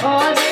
Hare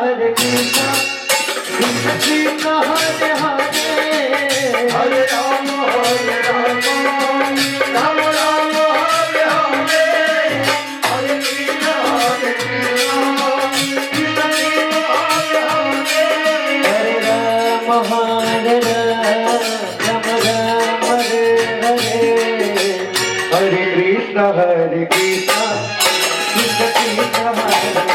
Hare Krishna, Krishna Krishna Hare Hare, Hare Rama Hare Rama, Rama Rama Hare Hare, Hare Krishna Hare Krishna, Krishna Krishna Hare Hare, Hare Rama Hare Rama, Rama Rama Hare Hare, Hare Krishna Hare Krishna, Krishna Krishna Hare Hare.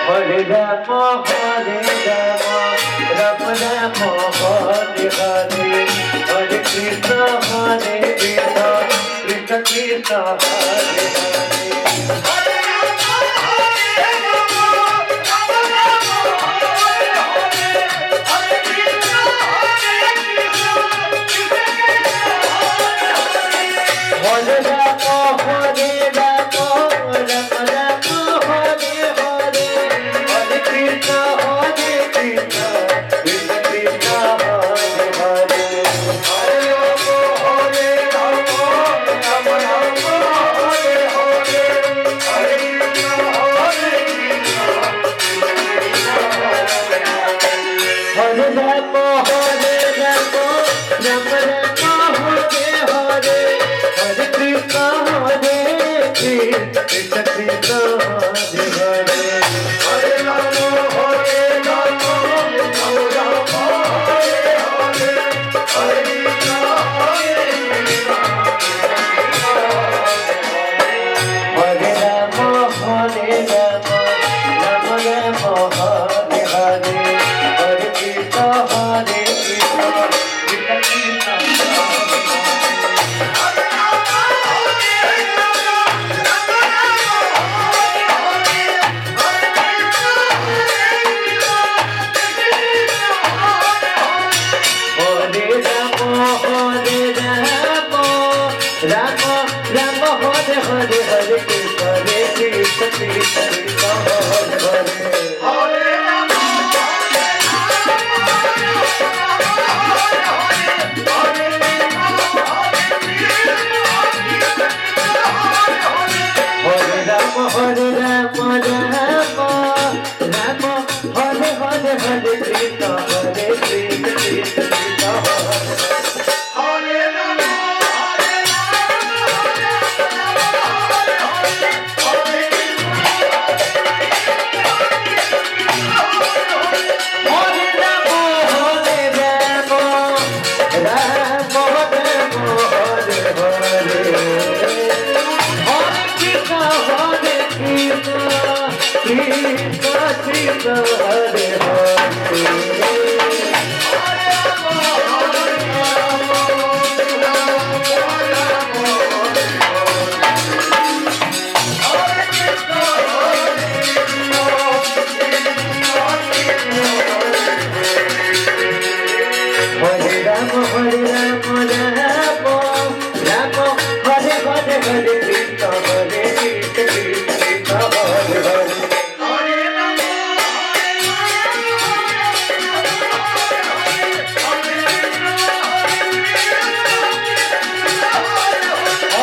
Hare Rama Hare Rama, Rama Rama Hare Hare, Hare Krishna Hare Krishna, Krishna Krishna Hare Hare. Hare Rama Hare Rama, Rama Rama Hare Hare, Hare Krishna Hare Krishna, Krishna Krishna Hare Hare. Hare Rama Hare Rama, Rama Rama Hare Hare, Hare Krishna Hare Krishna, Krishna Krishna Hare Hare. Hare Rama Hare Rama, Rama Rama Hare Hare, Hare Krishna Hare Krishna, Krishna Krishna Hare Hare. Hare Rama Hare Rama, Rama Rama Hare Hare, Hare Krishna Hare Krishna, Krishna Krishna Hare Hare.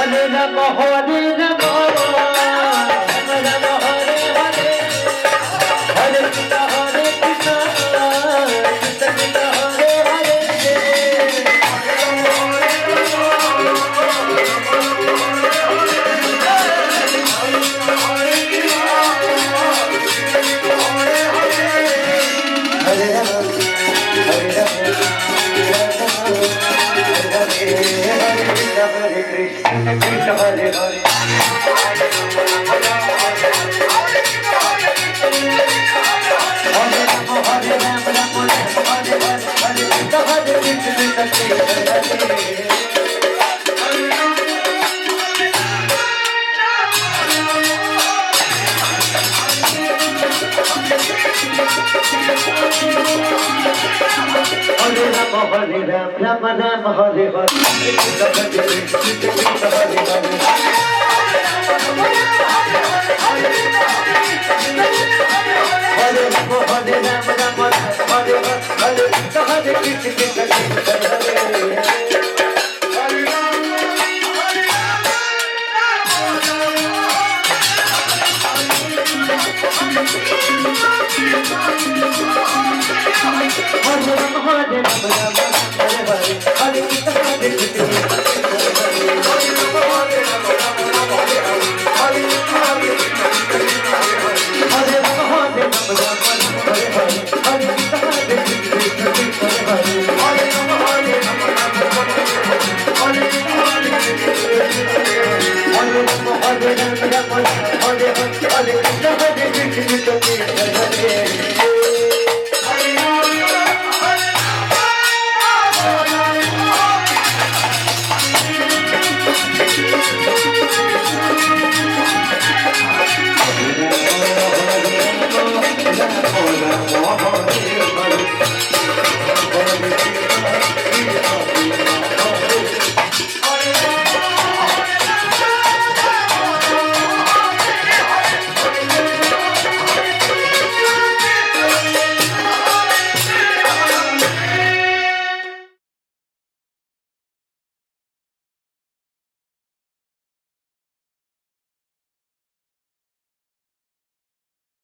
Hare Rama Hare Rama, Rama Rama Hare Hare, Hare Krishna Hare Krishna, Hare Rama Hare Rama, Rama Rama Hare Hare, Hare Krishna Hare Krishna, Krishna Krishna Hare Rama Rama Hare Hare, Hare Krishna Krishna Krishna Hare Hare. Hare Rama Hare Rama Hare Rama, Rama Hare Hare, Hare Krishna Krishna Krishna Hare Hare. Krishna Hare Hare Ram Hare Ram Ram